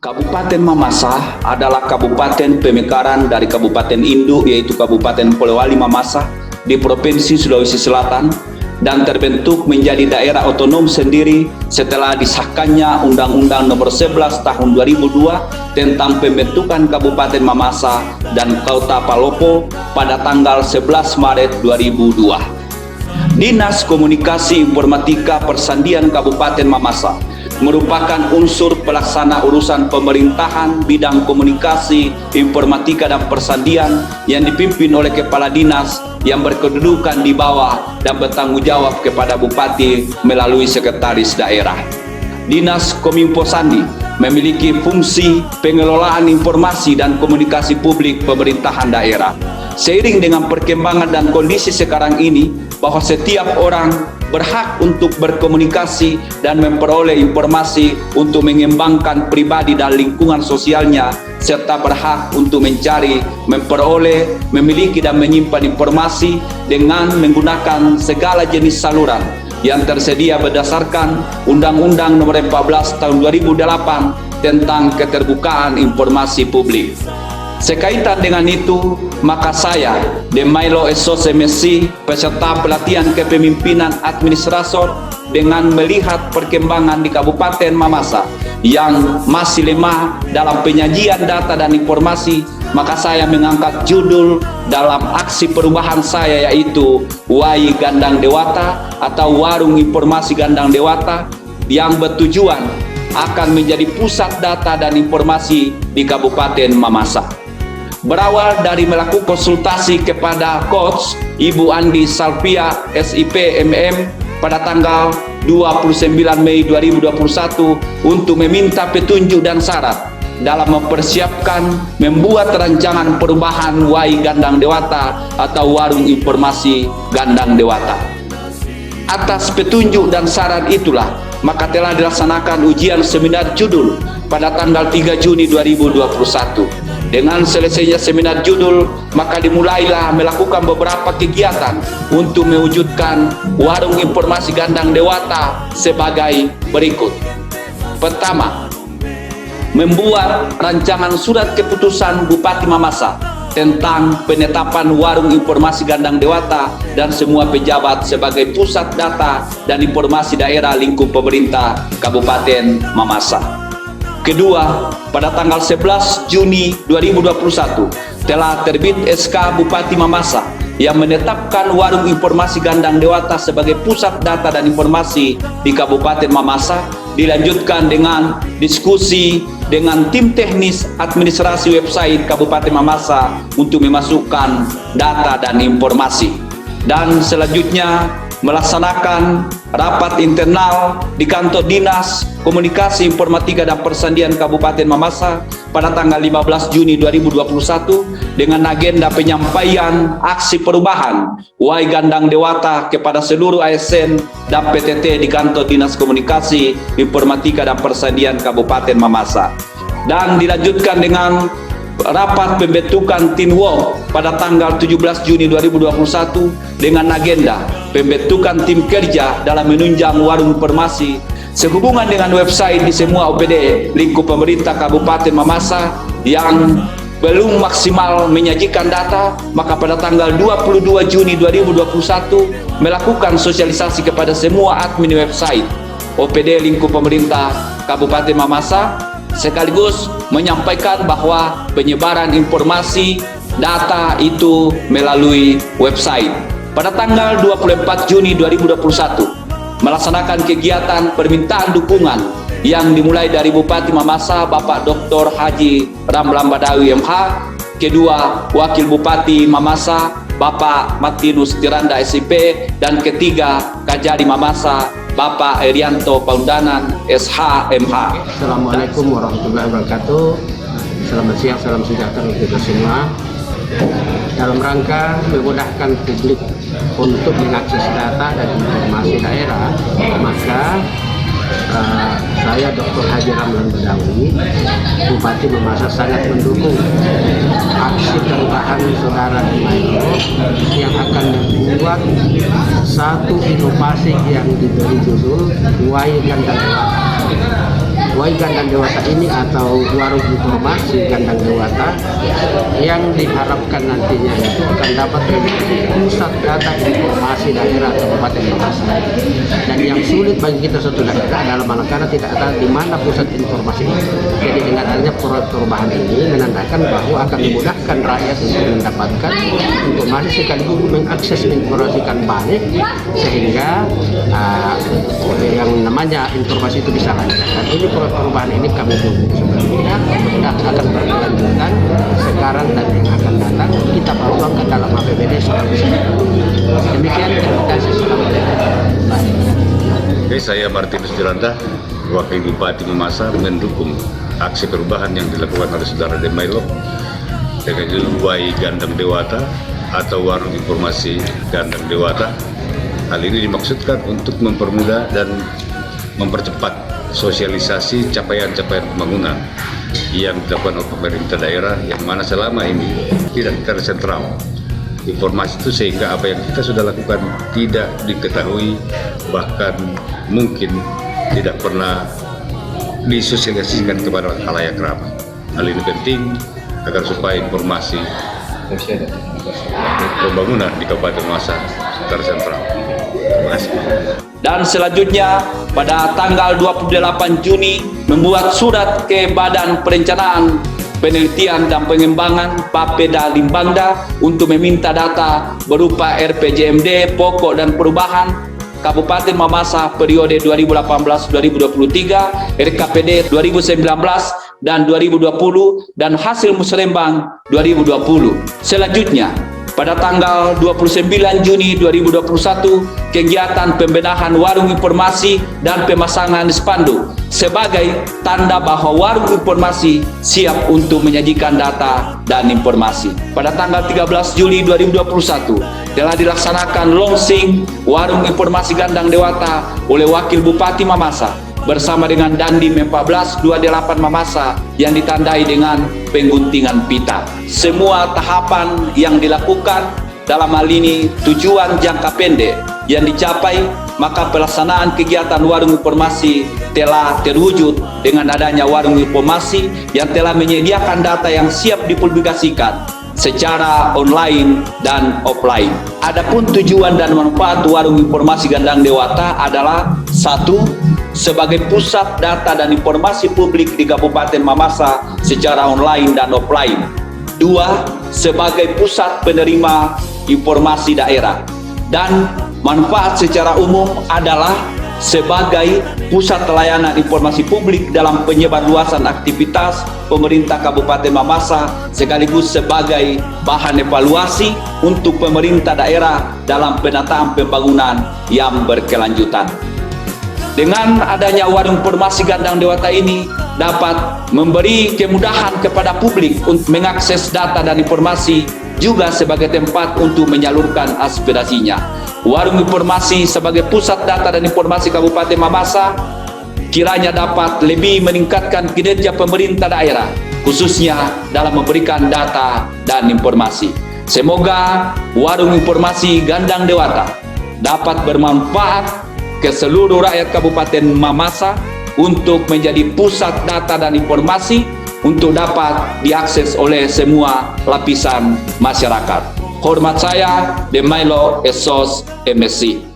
Kabupaten Mamasa adalah kabupaten pemekaran dari Kabupaten Induk, yaitu Kabupaten Polewali Mamasa di Provinsi Sulawesi Selatan, dan terbentuk menjadi daerah otonom sendiri setelah disahkannya Undang-Undang Nomor 11 Tahun 2002 tentang pembentukan Kabupaten Mamasa dan Kota Palopo pada tanggal 11 Maret 2002. Dinas Komunikasi Informatika Persandian Kabupaten Mamasa merupakan unsur pelaksana urusan pemerintahan bidang komunikasi, informatika, dan persandian yang dipimpin oleh kepala dinas yang berkedudukan di bawah dan bertanggung jawab kepada bupati melalui sekretaris daerah. Dinas Kominfo Sandi memiliki fungsi pengelolaan informasi dan komunikasi publik pemerintahan daerah. Seiring dengan perkembangan dan kondisi sekarang ini, bahwa setiap orang berhak untuk berkomunikasi dan memperoleh informasi untuk mengembangkan pribadi dan lingkungan sosialnya, serta berhak untuk mencari, memperoleh, memiliki, dan menyimpan informasi dengan menggunakan segala jenis saluran yang tersedia berdasarkan Undang-Undang Nomor 14 Tahun 2008 tentang keterbukaan informasi publik. Sekaitan dengan itu, maka saya, Demailo Esose Messi, peserta pelatihan kepemimpinan administrator, dengan melihat perkembangan di Kabupaten Mamasa yang masih lemah dalam penyajian data dan informasi, maka saya mengangkat judul dalam aksi perubahan saya, yaitu Wai Gandang Dewata atau Warung Informasi Gandang Dewata, yang bertujuan akan menjadi pusat data dan informasi di Kabupaten Mamasa. Berawal dari melakukan konsultasi kepada Coach Ibu Andi Salvia SIP MM pada tanggal 29 Mei 2021 untuk meminta petunjuk dan syarat dalam mempersiapkan membuat rancangan perubahan Wai Gandang Dewata atau Warung Informasi Gandang Dewata. Atas petunjuk dan syarat itulah maka telah dilaksanakan ujian seminar judul pada tanggal 3 Juni 2021. Dengan selesainya seminar judul, maka dimulailah melakukan beberapa kegiatan untuk mewujudkan Warung Informasi Gandang Dewata sebagai berikut. Pertama, membuat rancangan surat keputusan Bupati Mamasa tentang penetapan Warung Informasi Gandang Dewata dan semua pejabat sebagai pusat data dan informasi daerah lingkup pemerintah Kabupaten Mamasa. Kedua, pada tanggal 11 Juni 2021 telah terbit SK Bupati Mamasa yang menetapkan Warung Informasi Gandang Dewata sebagai pusat data dan informasi di Kabupaten Mamasa, dilanjutkan dengan diskusi dengan tim teknis administrasi website Kabupaten Mamasa untuk memasukkan data dan informasi. Dan selanjutnya melaksanakan rapat internal di kantor Dinas Komunikasi Informatika dan Persandian Kabupaten Mamasa pada tanggal 15 Juni 2021 dengan agenda penyampaian aksi perubahan Wai Gandang Dewata kepada seluruh ASN dan PTT di kantor Dinas Komunikasi Informatika dan Persandian Kabupaten Mamasa. Dan dilanjutkan dengan rapat pembentukan tim WOK pada tanggal 17 Juni 2021 dengan agenda pembentukan tim kerja dalam menunjang warung informasi sehubungan dengan website di semua OPD lingkup pemerintah Kabupaten Mamasa yang belum maksimal menyajikan data, maka pada tanggal 22 Juni 2021 melakukan sosialisasi kepada semua admin website OPD lingkup pemerintah Kabupaten Mamasa, sekaligus menyampaikan bahwa penyebaran informasi data itu melalui website. Pada tanggal 24 Juni 2021 melaksanakan kegiatan permintaan dukungan yang dimulai dari Bupati Mamasa Bapak Dr. Haji Ramlan Badawi MH, kedua Wakil Bupati Mamasa Bapak Martinus Tiranda SIP, dan ketiga Kajari Mamasa Bapak Erianto Paundanan SH MH. Assalamualaikum warahmatullahi wabarakatuh. Selamat siang, salam sejahtera untuk kita semua. Dalam rangka memudahkan publik untuk mengakses data dan informasi daerah, maka saya Dr. Haji Ramlan Badawi, Bupati Mamasa, sangat mendukung aksi perubahan saudara Demailo yang akan membuat satu inovasi yang diberi judul Wai Gandang Dewata. Wai Gandang Dewata ini atau warung informasi Gandang Dewata yang diharapkan nantinya itu akan dapat menjadi pusat data informasi daerah Kabupaten Mamasa. Dan yang sulit bagi kita satu daerah adalah manakala tidak tahu di mana pusat informasi itu. Jadi dengan adanya proyek perubahan ini menandakan bahwa akan memudahkan rakyat untuk mendapatkan informasi sekaligus mengakses informasikan balik sehingga yang namanya informasi itu bisa lancar. Dan ini proyek perubahan ini kami tunggu sebenarnya dan akan berkelanjutan sekarang dan yang akan datang kita perjuangkan dalam APBD seperti demikian. Terima kasih. Oke, saya Martinus Jolanda, Wakil Bupati Mamasa, mendukung aksi perubahan yang dilakukan oleh Saudara Demailo dengan judul Wai Gandang Dewata atau Warung Informasi Gandang Dewata. Hal ini dimaksudkan untuk mempermudah dan mempercepat sosialisasi capaian-capaian pembangunan yang dilakukan oleh pemerintah daerah yang mana selama ini tidak tersentral informasi itu, sehingga apa yang kita sudah lakukan tidak diketahui, bahkan mungkin tidak pernah disosialisasikan kepada khalayak ramai. Hal ini penting agar supaya informasi pembangunan di Kabupaten Mamasa tersentral. Terima kasih. Dan selanjutnya pada tanggal 28 Juni membuat surat ke Badan Perencanaan Penelitian dan Pengembangan Bapeda Limbangda untuk meminta data berupa RPJMD pokok dan perubahan Kabupaten Mamasa periode 2018-2023, RKPD 2019 dan 2020 dan hasil musrembang 2020. Selanjutnya pada tanggal 29 Juni 2021, kegiatan pembenahan warung informasi dan pemasangan spanduk sebagai tanda bahwa warung informasi siap untuk menyajikan data dan informasi. Pada tanggal 13 Juli 2021, telah dilaksanakan launching warung informasi Gandang Dewata oleh Wakil Bupati Mamasa bersama dengan Dandim 1428 Mamasa yang ditandai dengan pengguntingan pita. Semua tahapan yang dilakukan dalam hal ini tujuan jangka pendek yang dicapai, maka pelaksanaan kegiatan warung informasi telah terwujud dengan adanya warung informasi yang telah menyediakan data yang siap dipublikasikan secara online dan offline. Adapun tujuan dan manfaat warung informasi Gandang Dewata adalah: 1. Sebagai pusat data dan informasi publik di Kabupaten Mamasa secara online dan offline. 2. Sebagai pusat penerima informasi daerah. Dan manfaat secara umum adalah sebagai pusat layanan informasi publik dalam penyebarluasan aktivitas pemerintah Kabupaten Mamasa, sekaligus sebagai bahan evaluasi untuk pemerintah daerah dalam penataan pembangunan yang berkelanjutan. Dengan adanya warung informasi Gandang Dewata ini dapat memberi kemudahan kepada publik untuk mengakses data dan informasi, juga sebagai tempat untuk menyalurkan aspirasinya. Warung informasi sebagai pusat data dan informasi Kabupaten Mamasa kiranya dapat lebih meningkatkan kinerja pemerintah daerah, khususnya dalam memberikan data dan informasi. Semoga warung informasi Gandang Dewata dapat bermanfaat ke seluruh rakyat Kabupaten Mamasa untuk menjadi pusat data dan informasi untuk dapat diakses oleh semua lapisan masyarakat. Hormat saya, Demailo Esos MSC.